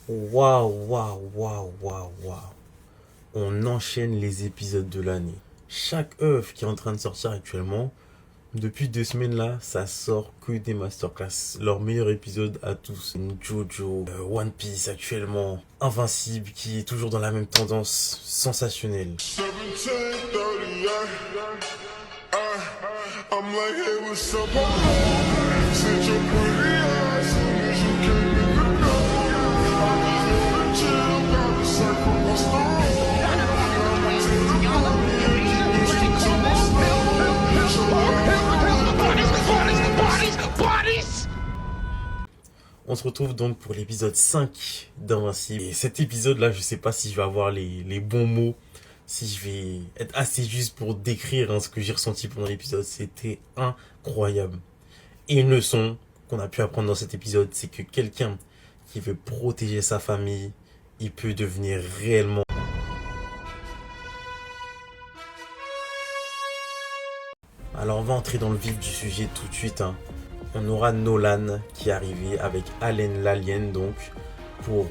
Waouh, waouh, waouh, waouh, waouh. On enchaîne les épisodes de l'année. Chaque œuvre qui est en train de sortir actuellement, depuis 2 semaines là, ça sort que des masterclass. Leur meilleur épisode à tous. Jojo, One Piece actuellement, Invincible qui est toujours dans la même tendance, sensationnelle. 1738, I'm like, hey, what's up? Since your pretty eyes, soon as you came in the door, I just wanna chill, got the circle, what's the On se retrouve donc pour l'épisode 5 d'Invincible. Et cet épisode-là, je sais pas si je vais avoir les bons mots, si je vais être assez juste pour décrire ce que j'ai ressenti pendant l'épisode. C'était incroyable. Et une leçon qu'on a pu apprendre dans cet épisode, c'est que quelqu'un qui veut protéger sa famille, il peut devenir réellement... Alors on va entrer dans le vif du sujet tout de suite. On aura Nolan qui est arrivé avec Allen l'Alien donc pour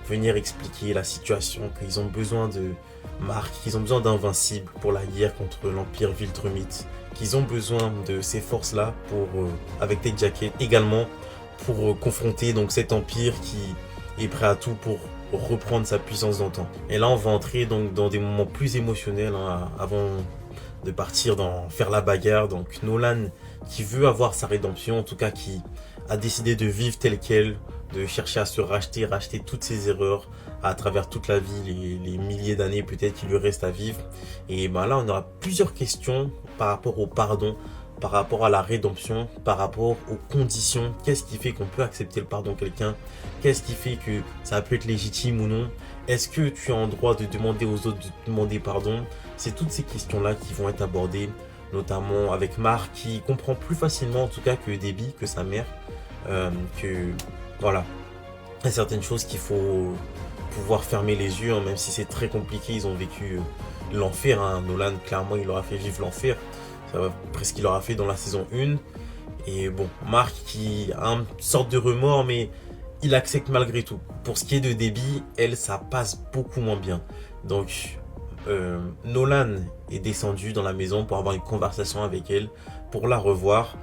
venir expliquer la situation, qu'ils ont besoin de Mark, qu'ils ont besoin d'Invincible pour la guerre contre l'Empire Viltrumite, qu'ils ont besoin de ces forces-là pour, avec Ted Jacket également, pour confronter donc cet empire qui est prêt à tout pour reprendre sa puissance d'antan. Et là on va entrer donc dans des moments plus émotionnels avant de partir faire la bagarre. Donc Nolan qui veut avoir sa rédemption, en tout cas qui a décidé de vivre tel quel, de chercher à se racheter toutes ses erreurs à travers toute la vie, les milliers d'années peut-être qu'il lui reste à vivre. Et ben là on aura plusieurs questions par rapport au pardon, par rapport à la rédemption, par rapport aux conditions. Qu'est-ce qui fait qu'on peut accepter le pardon de quelqu'un? Qu'est-ce qui fait que ça peut être légitime ou non? Est-ce que tu as en droit de demander aux autres de te demander pardon? C'est toutes ces questions-là qui vont être abordées, notamment avec Mark qui comprend plus facilement en tout cas que Debbie, que sa mère, que voilà, il y a certaines choses qu'il faut pouvoir fermer les yeux, même si c'est très compliqué. Ils ont vécu l'enfer, Nolan clairement il leur a fait vivre l'enfer, presque qu'il leur a fait dans la saison 1. Et bon, Mark qui a une sorte de remords, mais il accepte malgré tout. Pour ce qui est de Debbie, elle, ça passe beaucoup moins bien. Donc Nolan est descendu dans la maison pour avoir une conversation avec elle, pour la revoir.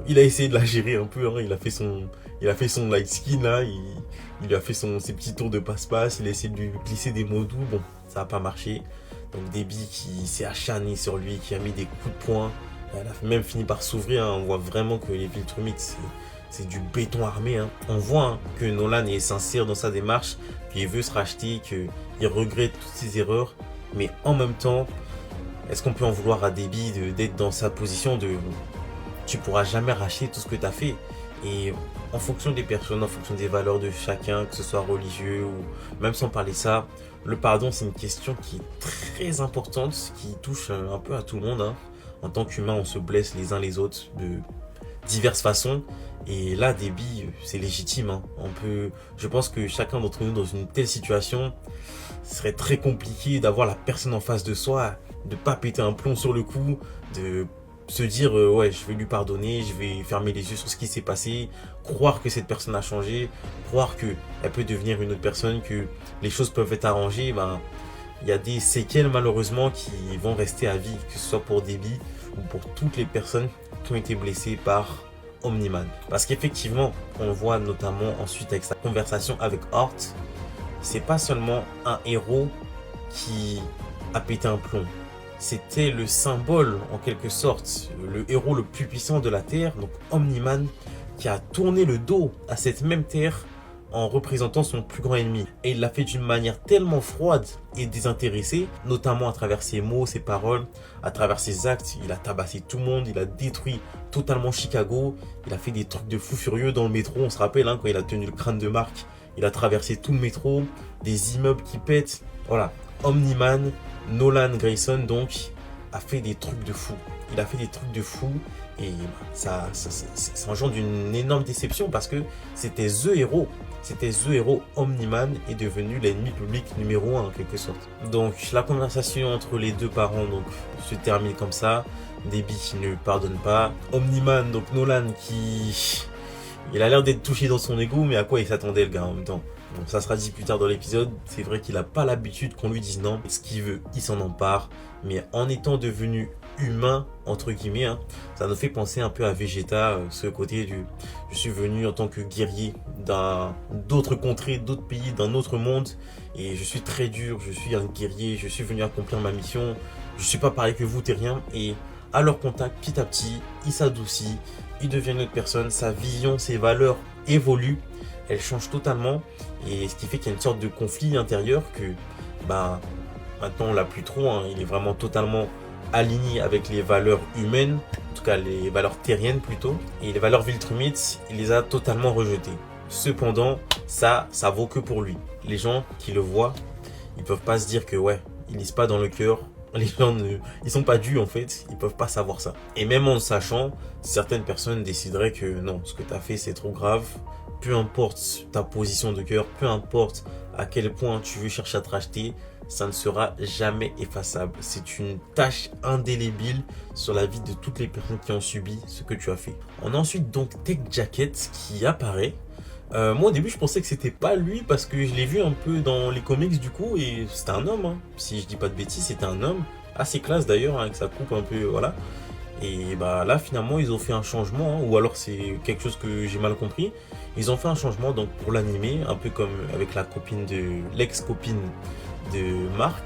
Il a essayé de la gérer un peu, il a fait son light skin là, il lui a fait ses petits tours de passe-passe, il a essayé de lui glisser des mots doux, bon, ça n'a pas marché. Donc Debbie qui s'est acharnée sur lui, qui a mis des coups de poing, elle a même fini par s'ouvrir, on voit vraiment que les Viltrumites c'est du béton armé. On voit que Nolan est sincère dans sa démarche, qu'il veut se racheter, qu'il regrette toutes ses erreurs. Mais en même temps, est-ce qu'on peut en vouloir à Debbie d'être dans sa position de tu pourras jamais racheter tout ce que tu as fait? Et en fonction des personnes, en fonction des valeurs de chacun, que ce soit religieux ou même sans parler ça, le pardon c'est une question qui est très importante, qui touche un peu à tout le monde. En tant qu'humain, on se blesse les uns les autres de diverses façons. Et là, Debbie, c'est légitime. Je pense que chacun d'entre nous dans une telle situation, ce serait très compliqué d'avoir la personne en face de soi, de pas péter un plomb sur le cou, de se dire ouais, je vais lui pardonner, je vais fermer les yeux sur ce qui s'est passé, croire que cette personne a changé, croire que elle peut devenir une autre personne, que les choses peuvent être arrangées. Il y a des séquelles malheureusement qui vont rester à vie, que ce soit pour Debbie ou pour toutes les personnes qui ont été blessées par Omni-Man. Parce qu'effectivement, on voit notamment ensuite avec sa conversation avec Hart, c'est pas seulement un héros qui a pété un plomb. C'était le symbole, en quelque sorte, le héros le plus puissant de la Terre, donc Omni-Man, qui a tourné le dos à cette même Terre en représentant son plus grand ennemi. Et il l'a fait d'une manière tellement froide et désintéressée, notamment à travers ses mots, ses paroles, à travers ses actes. Il a tabassé tout le monde, il a détruit totalement Chicago, il a fait des trucs de fou furieux dans le métro. On se rappelle quand il a tenu le crâne de Mark, il a traversé tout le métro, des immeubles qui pètent. Voilà, Omni-Man, Nolan Grayson donc, a fait des trucs de fou. Il a fait des trucs de fou et ça engendre une énorme déception parce que c'était The Hero. C'était The Hero. Omni-Man est devenu l'ennemi public numéro 1 en quelque sorte. Donc la conversation entre les deux parents donc, se termine comme ça. Debbie qui ne pardonne pas. Omni-Man, donc Nolan qui... Il a l'air d'être touché dans son ego, mais à quoi il s'attendait le gars en même temps? Bon, ça sera dit plus tard dans l'épisode. C'est vrai qu'il n'a pas l'habitude qu'on lui dise non. Ce qu'il veut, il s'en empare. Mais en étant devenu humain, entre guillemets, hein, ça nous fait penser un peu à Vegeta, ce côté du je suis venu en tant que guerrier d'autres contrées, d'autres pays, d'un autre monde, et je suis très dur, je suis un guerrier, je suis venu accomplir ma mission, je suis pas pareil que vous, terrien. Et à leur contact, petit à petit, il s'adoucit, il devient une autre personne, sa vision, ses valeurs évoluent, elles changent totalement, et ce qui fait qu'il y a une sorte de conflit intérieur que, bah, maintenant on l'a plus trop, hein, il est vraiment totalement aligné avec les valeurs humaines, en tout cas les valeurs terriennes plutôt, et les valeurs Viltrumites, il les a totalement rejetées. Cependant, ça vaut que pour lui. Les gens qui le voient, ils peuvent pas se dire que ouais, ils lisent pas dans le cœur. Les gens ils sont pas dus en fait, ils peuvent pas savoir ça. Et même en le sachant, certaines personnes décideraient que non, ce que tu as fait c'est trop grave. Peu importe ta position de cœur, peu importe à quel point tu veux chercher à te racheter, ça ne sera jamais effaçable. C'est une tâche indélébile sur la vie de toutes les personnes qui ont subi ce que tu as fait. On a ensuite donc Tech Jacket qui apparaît. Moi au début je pensais que c'était pas lui parce que je l'ai vu un peu dans les comics du coup et c'était un homme, hein. Si je dis pas de bêtises, c'était un homme assez classe d'ailleurs, hein, avec sa coupe un peu voilà. Et bah là finalement ils ont fait un changement, hein, ou alors c'est quelque chose que j'ai mal compris. Ils ont fait un changement donc pour l'animé, un peu comme avec la copine de l'ex-copine de Mark,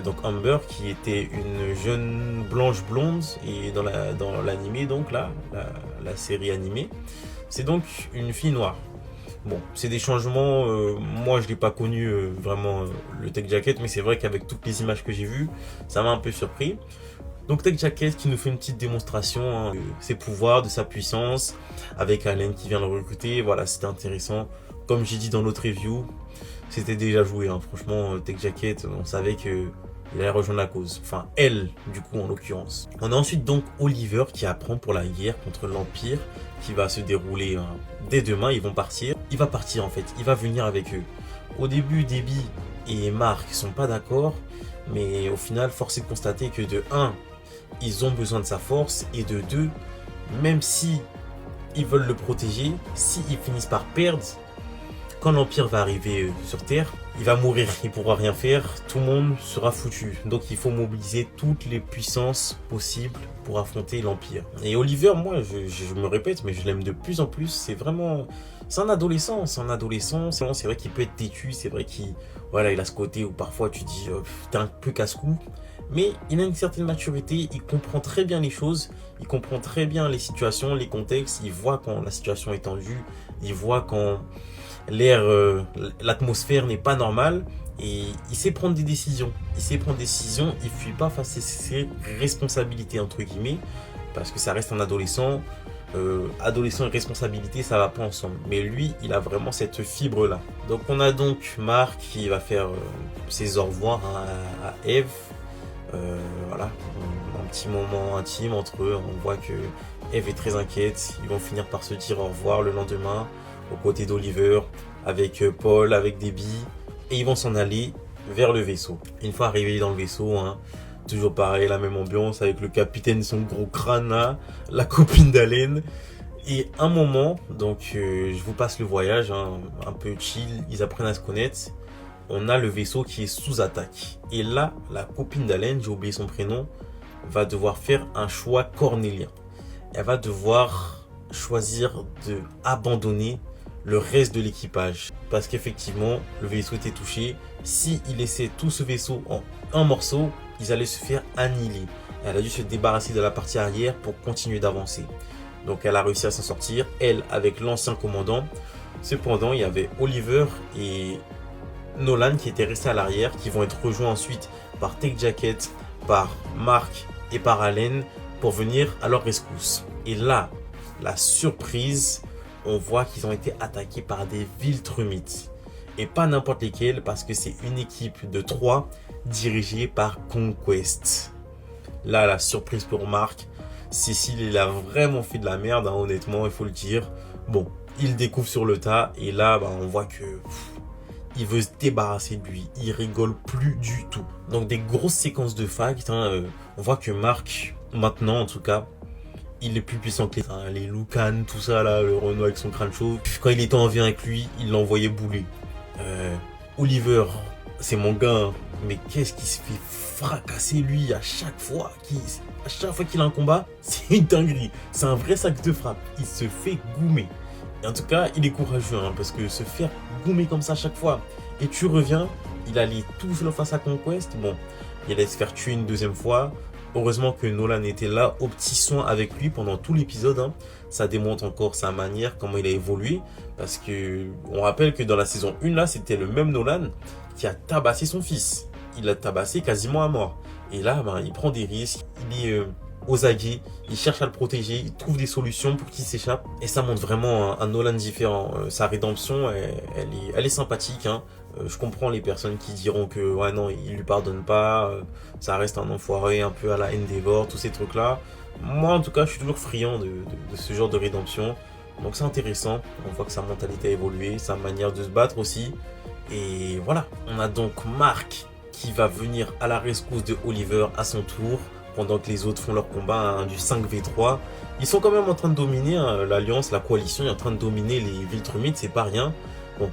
donc Amber, qui était une jeune blanche blonde, et dans l'animé donc là, la série animée, c'est donc une fille noire. Bon, c'est des changements, moi je l'ai pas connu vraiment le Tech Jacket, mais c'est vrai qu'avec toutes les images que j'ai vues, ça m'a un peu surpris. Donc Tech Jacket qui nous fait une petite démonstration, hein, de ses pouvoirs, de sa puissance, avec Allen qui vient le recruter. Voilà, c'était intéressant. Comme j'ai dit dans l'autre review, c'était déjà joué, hein. Franchement, Tech Jacket, on savait que il allait rejoindre la cause. Enfin, elle, du coup, en l'occurrence. On a ensuite donc Oliver qui apprend pour la guerre contre l'Empire, qui va se dérouler dès demain. Ils vont partir. Il va partir en fait, il va venir avec eux. Au début, Debbie et Mark sont pas d'accord, mais au final, force est de constater que de 1, ils ont besoin de sa force, et de 2, même si ils veulent le protéger, s'ils finissent par perdre, quand l'Empire va arriver sur Terre, il va mourir, il ne pourra rien faire, tout le monde sera foutu. Donc il faut mobiliser toutes les puissances possibles pour affronter l'Empire. Et Oliver, moi, je me répète, mais je l'aime de plus en plus. C'est vraiment... C'est un adolescent, c'est vrai qu'il peut être têtu, c'est vrai qu'il voilà, il a ce côté où parfois tu dis t'es un peu casse-cou. Mais il a une certaine maturité, il comprend très bien les choses, il comprend très bien les situations, les contextes, il voit quand la situation est tendue, il voit quand l'atmosphère n'est pas normale, et il sait prendre des décisions. Il fuit pas face à ses responsabilités entre guillemets, parce que ça reste un adolescent. Adolescent et responsabilité, ça va pas ensemble. Mais lui, il a vraiment cette fibre là. Donc on a donc Mark qui va faire ses au revoir à Eve. Voilà, un petit moment intime entre eux. On voit que Eve est très inquiète. Ils vont finir par se dire au revoir le lendemain, aux côtés d'Oliver, avec Paul, avec Debbie, et ils vont s'en aller vers le vaisseau. Une fois arrivés dans le vaisseau, hein, toujours pareil, la même ambiance avec le capitaine, son gros crâne là, la copine d'Allen. Et un moment, donc je vous passe le voyage, hein, un peu chill, ils apprennent à se connaître. On a le vaisseau qui est sous attaque. Et là, la copine d'Allen, j'ai oublié son prénom, va devoir faire un choix cornélien. Elle va devoir choisir de abandonner le reste de l'équipage. Parce qu'effectivement, le vaisseau était touché. S'il laissait tout ce vaisseau en un morceau, ils allaient se faire annihiler. Elle a dû se débarrasser de la partie arrière pour continuer d'avancer. Donc elle a réussi à s'en sortir, elle avec l'ancien commandant. Cependant, il y avait Oliver et Nolan qui étaient restés à l'arrière, qui vont être rejoints ensuite par Tech Jacket, par Mark et par Allen pour venir à leur rescousse. Et là, la surprise, on voit qu'ils ont été attaqués par des Viltrumites. Et pas n'importe lesquels, parce que c'est une équipe de 3 dirigée par Conquest. Là, la surprise pour Mark. Cécile, il a vraiment fait de la merde, hein, honnêtement, il faut le dire. Bon, il découvre sur le tas, et là, on voit que il veut se débarrasser de lui. Il rigole plus du tout. Donc, des grosses séquences de fight. Hein, on voit que Mark, maintenant en tout cas, il est plus puissant que les Lucan, tout ça là, le Renault avec son crâne chauve. Quand il était en vie avec lui, il l'envoyait bouler. Oliver, c'est mon gars, hein, mais qu'est-ce qu'il se fait fracasser lui à chaque fois qu'il a un combat, c'est une dinguerie. C'est un vrai sac de frappe. Il se fait goumer. Et en tout cas, il est courageux, hein, parce que se faire goumer comme ça à chaque fois, et tu reviens, il allait tout seul face à Conquest. Bon, il allait se faire tuer une deuxième fois. Heureusement que Nolan était là, au petit soin avec lui pendant tout l'épisode. Hein. Ça démontre encore sa manière, comment il a évolué. Parce que on rappelle que dans la saison 1, là, c'était le même Nolan qui a tabassé son fils. Il l'a tabassé quasiment à mort. Et là, ben, il prend des risques. Il est aux aguets. Il cherche à le protéger. Il trouve des solutions pour qu'il s'échappe. Et ça montre vraiment un Nolan différent. Sa rédemption, elle est sympathique. Hein. Je comprends les personnes qui diront que ouais non, il lui pardonne pas, ça reste un enfoiré un peu à la Endeavor, tous ces trucs là. Moi en tout cas je suis toujours friand de ce genre de rédemption. Donc c'est intéressant, on voit que sa mentalité a évolué, sa manière de se battre aussi. Et voilà, on a donc Mark qui va venir à la rescousse de Oliver à son tour, pendant que les autres font leur combat, hein, du 5v3. Ils sont quand même en train de dominer, hein, l'Alliance, la coalition est en train de dominer les Viltrumites, c'est pas rien. Bon,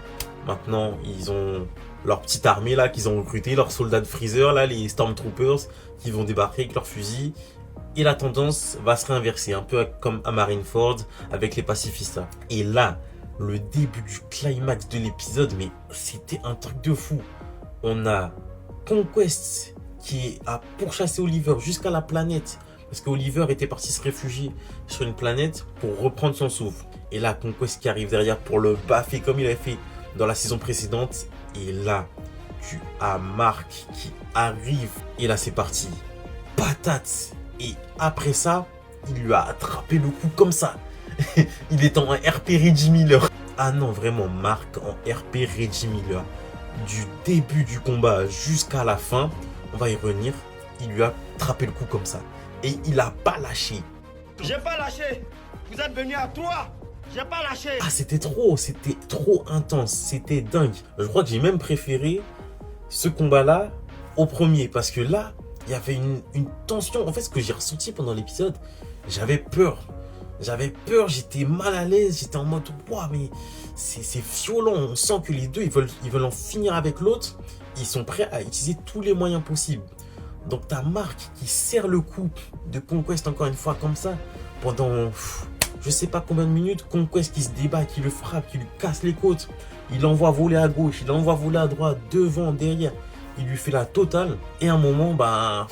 maintenant, ils ont leur petite armée là qu'ils ont recruté, leurs soldats de Freezer là, les Stormtroopers qui vont débarquer avec leurs fusils. Et la tendance va se réinverser, un peu comme à Marineford avec les pacifistes. Et là, le début du climax de l'épisode, mais c'était un truc de fou. On a Conquest qui a pourchassé Oliver jusqu'à la planète. Parce qu'Oliver était parti se réfugier sur une planète pour reprendre son souffle. Et là, Conquest qui arrive derrière pour le baffer comme il avait fait dans la saison précédente. Et là, tu as Mark qui arrive. Et là, c'est parti. Patate. Et après ça, il lui a attrapé le coup comme ça. Il est en RP Reggie Miller. Ah non, vraiment, Mark en RP Reggie Miller. Du début du combat jusqu'à la fin, on va y revenir. Il lui a attrapé le coup comme ça. Et il a pas lâché. J'ai pas lâché. Vous êtes venu à toi. J'ai pas lâché. Ah, c'était trop intense. C'était dingue. Je crois que j'ai même préféré ce combat-là au premier. Parce que là, il y avait une tension. En fait, ce que j'ai ressenti pendant l'épisode, j'avais peur. J'étais mal à l'aise. J'étais en mode, wow, mais c'est violent. On sent que les deux, ils veulent en finir avec l'autre. Ils sont prêts à utiliser tous les moyens possibles. Donc, t'as Mark qui serre le coup de Conquest encore une fois comme ça. Pendant, je sais pas combien de minutes, Conquest qui se débat, qui le frappe, qui lui casse les côtes. Il l'envoie voler à gauche, il l'envoie voler à droite, devant, derrière. Il lui fait la totale. Et à un moment, bah,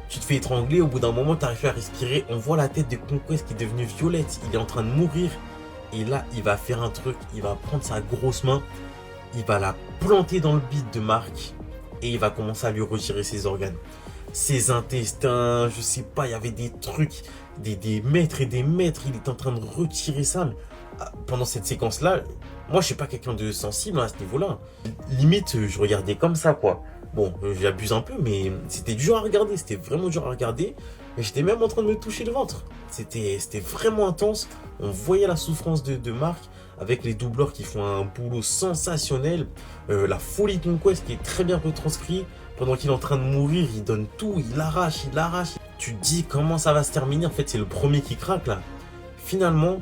tu te fais étrangler. Au bout d'un moment, tu arrives à respirer. On voit la tête de Conquest qui est devenue violette. Il est en train de mourir. Et là, il va faire un truc. Il va prendre sa grosse main. Il va la planter dans le bide de Mark. Et il va commencer à lui retirer ses organes. Ses intestins, je sais pas, il y avait des trucs, des mètres et des mètres. Il est en train de retirer ça. Pendant cette séquence-là, moi, je suis pas quelqu'un de sensible à ce niveau-là. Limite, je regardais comme ça, quoi. Bon, j'abuse un peu, mais c'était dur à regarder. C'était vraiment dur à regarder. Et j'étais même en train de me toucher le ventre. C'était vraiment intense. On voyait la souffrance de Mark avec les doubleurs qui font un boulot sensationnel. La folie de Conquest qui est très bien retranscrite. Pendant qu'il est en train de mourir, il donne tout, il arrache. Tu te dis comment ça va se terminer. En fait, c'est le premier qui craque là. Finalement,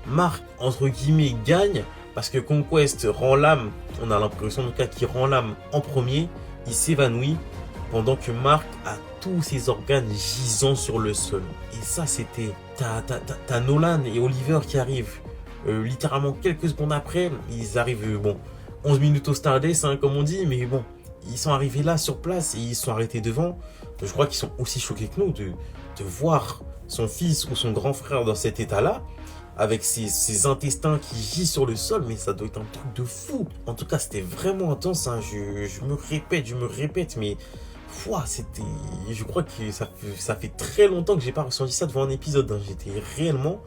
Mark, entre guillemets, gagne. Parce que Conquest rend l'âme, on a l'impression en tout cas qu'il rend l'âme en premier. Il s'évanouit pendant que Mark a tous ses organes gisant sur le sol. Et ça, c'était... T'as Nolan et Oliver qui arrivent. Littéralement quelques secondes après, ils arrivent, 11 minutes au Stardust, hein, comme on dit, mais bon, ils sont arrivés là sur place et ils sont arrêtés devant. Je crois qu'ils sont aussi choqués que nous de voir son fils ou son grand frère dans cet état-là, avec ses intestins qui gisent sur le sol, mais ça doit être un truc de fou. En tout cas, c'était vraiment intense, hein. Je me répète, mais c'était... Je crois que ça fait très longtemps que j'ai pas ressenti ça devant un épisode, hein. J'étais réellement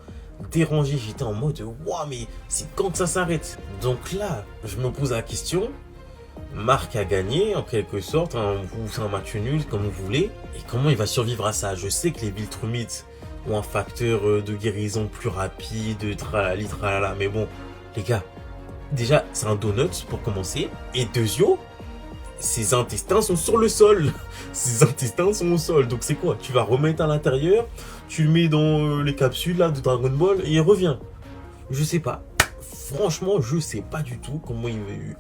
dérangé, j'étais en mode waouh, mais c'est quand que ça s'arrête? Donc là, je me pose la question. Mark a gagné en quelque sorte, hein, ou c'est un match nul comme vous voulez, et comment il va survivre à ça? Je sais que les Viltrumites ont un facteur de guérison plus rapide, tralali tralala, mais bon, les gars, déjà c'est un donut pour commencer, et deuxièmement, ses intestins sont sur le sol. Ses intestins sont au sol. Donc c'est quoi? Tu vas remettre à l'intérieur, tu le mets dans les capsules là de Dragon Ball et il revient. Je sais pas. franchement, je sais pas du tout comment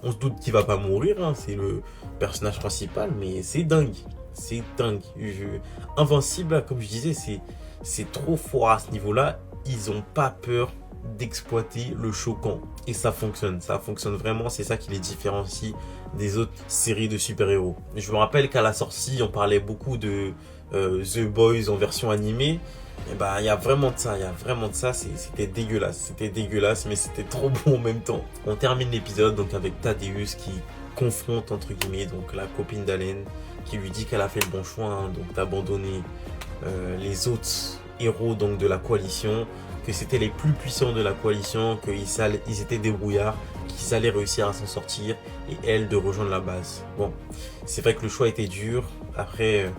on se doute qu'il va pas mourir, hein, c'est le personnage principal, mais c'est dingue. C'est dingue. Invincible, là, comme je disais, c'est trop fort à ce niveau-là. Ils ont pas peur d'exploiter le choquant. Et ça fonctionne vraiment. C'est ça qui les différencie des autres séries de super-héros. Je me rappelle qu'à la sortie, on parlait beaucoup de The Boys en version animée. Et bah, il y a vraiment de ça, c'était dégueulasse, mais c'était trop bon en même temps. On termine l'épisode donc avec Thaddeus qui confronte entre guillemets donc la copine d'Allen, qui lui dit qu'elle a fait le bon choix, hein, donc d'abandonner les autres héros donc de la coalition, que c'était les plus puissants de la coalition, qu'ils étaient débrouillards, qu'ils allaient réussir à s'en sortir, et elle de rejoindre la base. Bon, c'est vrai que le choix était dur. Après,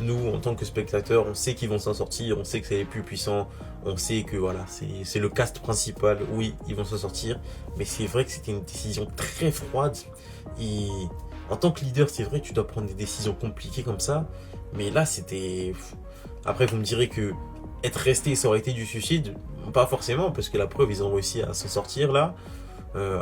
nous, en tant que spectateurs, on sait qu'ils vont s'en sortir, on sait que c'est les plus puissants, on sait que voilà, c'est le cast principal, oui, ils vont s'en sortir, mais c'est vrai que c'était une décision très froide, et en tant que leader, c'est vrai que tu dois prendre des décisions compliquées comme ça, mais là, c'était... Après, vous me direz que être resté, ça aurait été du suicide, pas forcément, parce que la preuve, ils ont réussi à s'en sortir là,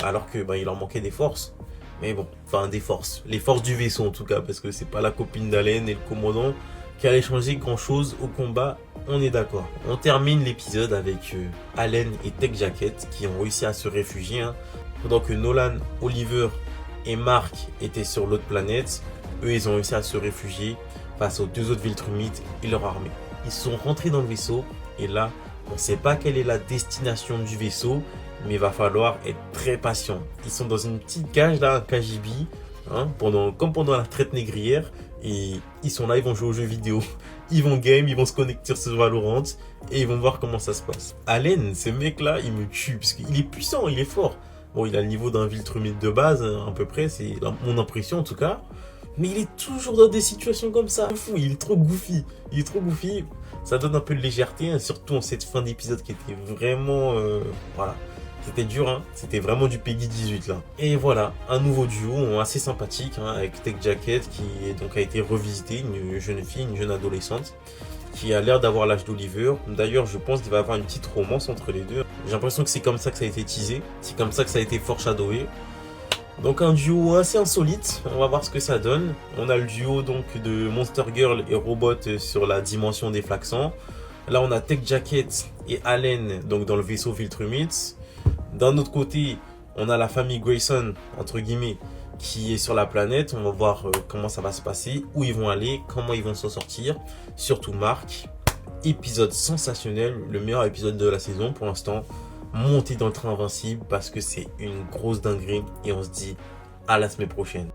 alors que il leur manquait des forces. Mais bon, enfin des forces. Les forces du vaisseau en tout cas, parce que c'est pas la copine d'Allen et le commandant qui allaient changer grand chose au combat, on est d'accord. On termine l'épisode avec Allen et Tech Jacket qui ont réussi à se réfugier. Hein, pendant que Nolan, Oliver et Mark étaient sur l'autre planète, eux ils ont réussi à se réfugier face aux deux autres Viltrumites et leur armée. Ils sont rentrés dans le vaisseau et là, on ne sait pas quelle est la destination du vaisseau, mais il va falloir être très patient. Ils sont dans une petite cage là, un KGB, hein, comme pendant la traite négrière, et ils sont là, ils vont jouer aux jeux vidéo, ils vont game, ils vont se connecter sur Valorant, et ils vont voir comment ça se passe. Allen, ce mec là, il me tue, parce qu'il est puissant, il est fort. Bon, il a le niveau d'un Viltrumite de base, à peu près, c'est mon impression en tout cas, mais il est toujours dans des situations comme ça. Fou, il est trop goofy, ça donne un peu de légèreté, hein, surtout en cette fin d'épisode qui était vraiment... voilà. C'était dur, hein. C'était vraiment du Peggy 18 là. Et voilà, un nouveau duo assez sympathique, hein, avec Tech Jacket qui donc a été revisité, une jeune fille, une jeune adolescente, qui a l'air d'avoir l'âge d'Oliver. D'ailleurs, je pense qu'il va y avoir une petite romance entre les deux. J'ai l'impression que c'est comme ça que ça a été teasé, c'est comme ça que ça a été foreshadowé. Donc un duo assez insolite, on va voir ce que ça donne. On a le duo donc de Monster Girl et Robot sur la dimension des Flaxans. Là on a Tech Jacket et Allen donc dans le vaisseau Viltrumite. D'un autre côté, on a la famille Grayson, entre guillemets, qui est sur la planète. On va voir comment ça va se passer, où ils vont aller, comment ils vont s'en sortir. Surtout Mark. Épisode sensationnel, le meilleur épisode de la saison pour l'instant. Montez dans le train invincible parce que c'est une grosse dinguerie et on se dit à la semaine prochaine.